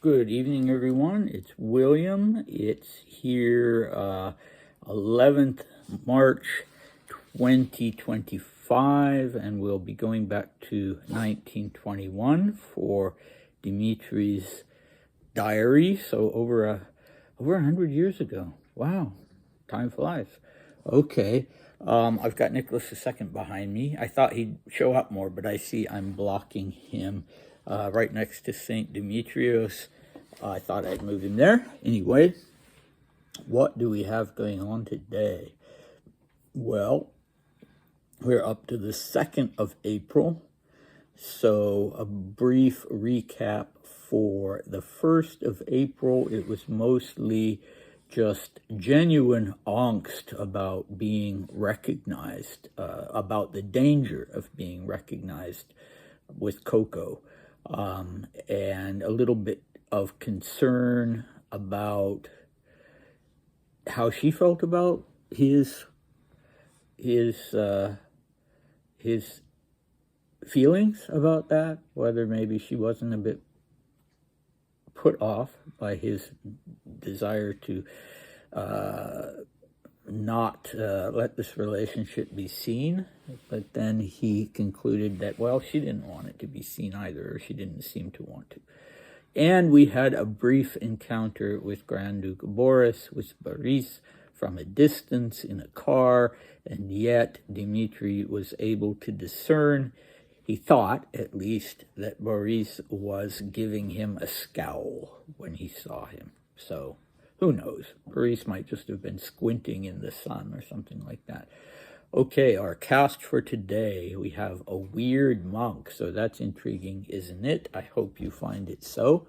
Good evening, everyone. It's William. It's here, 11th March 2025, and we'll be going back to 1921 for Dmitri's diary. So over 100 years ago. Wow, time flies. Okay, I've got Nicholas II behind me. I thought he'd show up more, but I see I'm blocking him right next to St. Demetrius. I thought I'd move him there. Anyway, what do we have going on today? Well, we're up to the 2nd of April. So a brief recap for the 1st of April. It was mostly just genuine angst about being recognized, about the danger of being recognized with Coco, and a little bit of concern about how she felt about his feelings about that, whether maybe she wasn't a bit put off by his desire to not let this relationship be seen. But then he concluded that, well, she didn't want it to be seen either, or she didn't seem to want to. And we had a brief encounter with Grand Duke Boris, with Biarritz, from a distance in a car, and yet Dmitri was able to discern, he thought at least, that Boris was giving him a scowl when he saw him. So who knows? Boris might just have been squinting in the sun or something like that. Okay, our cast for today, we have a weird monk, so that's intriguing, isn't it? I hope you find it so.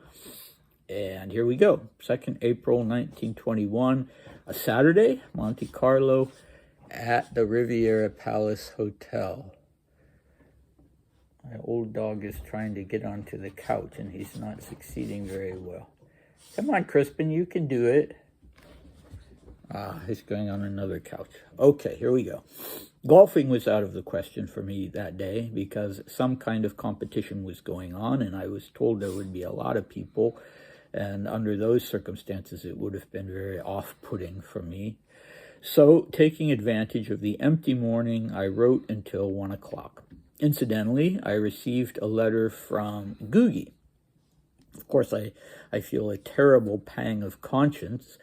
And here we go, 2nd April 1921, a Saturday, Monte Carlo, at the Riviera Palace Hotel. My old dog is trying to get onto the couch, and he's not succeeding very well. Come on, Crispin, you can do it. He's going on another couch. Okay, here we go. Golfing was out of the question for me that day because some kind of competition was going on, and I was told there would be a lot of people, and under those circumstances, it would have been very off-putting for me. So, taking advantage of the empty morning, I wrote until 1 o'clock. Incidentally, I received a letter from Googie. Of course, I feel a terrible pang of conscience.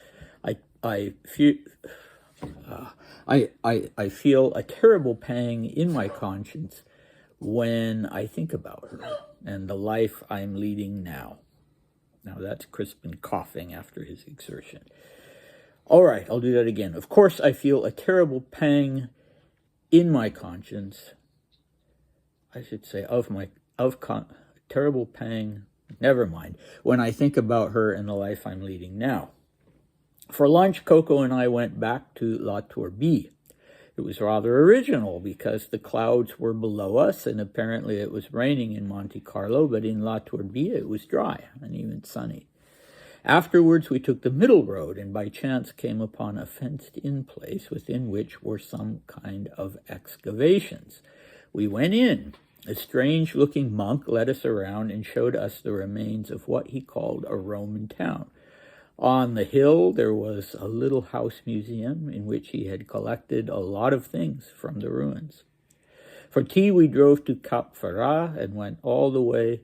I feel a terrible pang in my conscience when I think about her and the life I'm leading now. Now that's Crispin coughing after his exertion. All right, I'll do that again. Of course, I feel a terrible pang in my conscience. I should say terrible pang. Never mind. When I think about her and the life I'm leading now. For lunch, Coco and I went back to La Tourbie. It was rather original because the clouds were below us, and apparently it was raining in Monte Carlo, but in La Tourbie it was dry and even sunny. Afterwards, we took the middle road and by chance came upon a fenced-in place within which were some kind of excavations. We went in. A strange-looking monk led us around and showed us the remains of what he called a Roman town. On the hill, there was a little house museum in which he had collected a lot of things from the ruins. For tea, we drove to Cap Ferrat and went all the way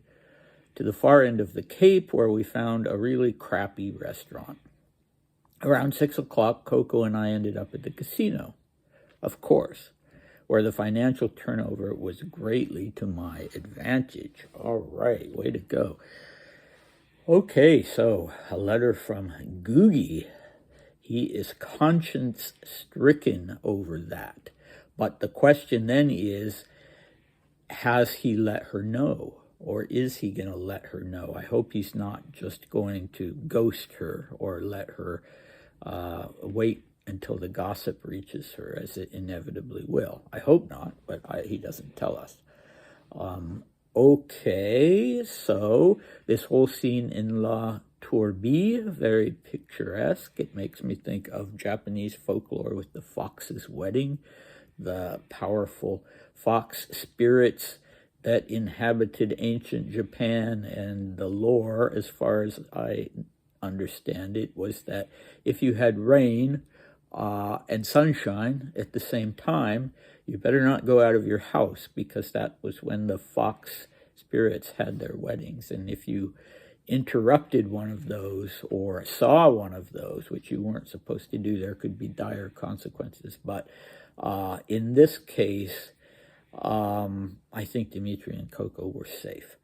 to the far end of the Cape, where we found a really crappy restaurant. Around 6 o'clock, Coco and I ended up at the casino, of course, where the financial turnover was greatly to my advantage. All right, way to go. Okay, so a letter from Googie. He is conscience-stricken over that. But the question then is, has he let her know? Or is he going to let her know? I hope he's not just going to ghost her or let her wait until the gossip reaches her, as it inevitably will. I hope not, but he doesn't tell us. Okay, so this whole scene in La Tourbie, very picturesque. It makes me think of Japanese folklore with the fox's wedding, the powerful fox spirits that inhabited ancient Japan, and the lore, as far as I understand it, was that if you had rain and sunshine at the same time, you better not go out of your house, because that was when the fox spirits had their weddings. And if you interrupted one of those or saw one of those, which you weren't supposed to do, there could be dire consequences. But in this case, I think Dmitri and Coco were safe.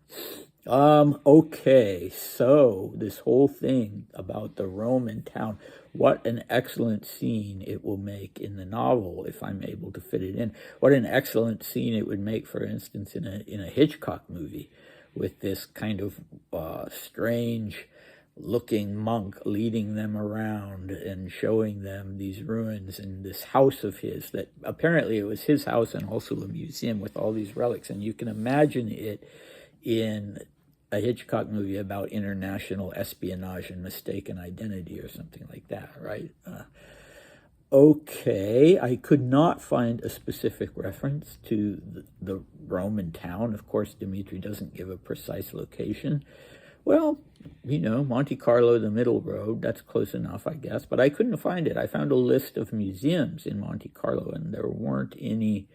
Okay, so this whole thing about the Roman town, what an excellent scene it will make in the novel if I'm able to fit it in. What an excellent scene it would make, for instance, in a Hitchcock movie, with this kind of strange looking monk leading them around and showing them these ruins and this house of his, that apparently it was his house and also a museum with all these relics. And you can imagine it in a Hitchcock movie about international espionage and mistaken identity or something like that, right? Okay, I could not find a specific reference to the Roman town. Of course, Dmitri doesn't give a precise location. Well, you know, Monte Carlo, the middle road, that's close enough, I guess. But I couldn't find it. I found a list of museums in Monte Carlo, and there weren't any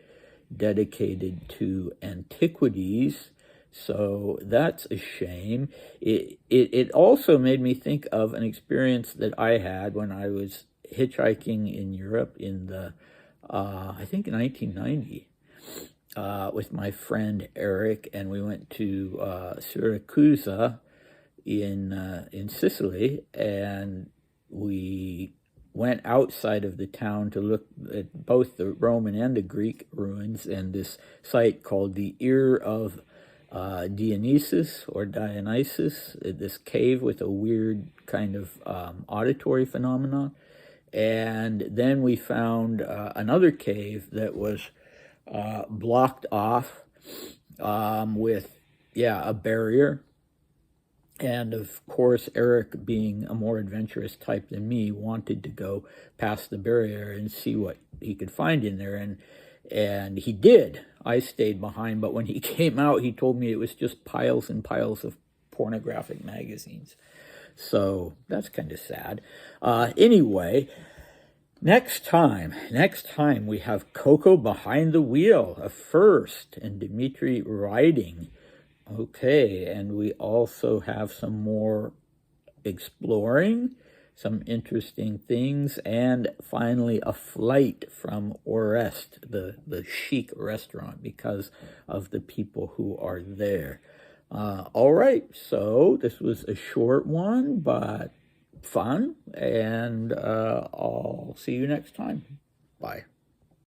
dedicated to antiquities. So that's a shame. It also made me think of an experience that I had when I was hitchhiking in Europe in the, I think 1990, with my friend Eric, and we went to Syracuse in Sicily, and we went outside of the town to look at both the Roman and the Greek ruins, and this site called the Ear of Dionysus, this cave with a weird kind of auditory phenomenon. And then we found another cave that was blocked off with, a barrier. And of course, Eric, being a more adventurous type than me, wanted to go past the barrier and see what he could find in there. And he did. I stayed behind, but when he came out, he told me it was just piles and piles of pornographic magazines. So that's kind of sad. Anyway, next time we have Coco behind the wheel, a first, and Dmitri riding. Okay, and we also have some more exploring, some interesting things, and finally a flight from Orest, the chic restaurant, because of the people who are there. All right, so this was a short one, but fun, and I'll see you next time. Bye.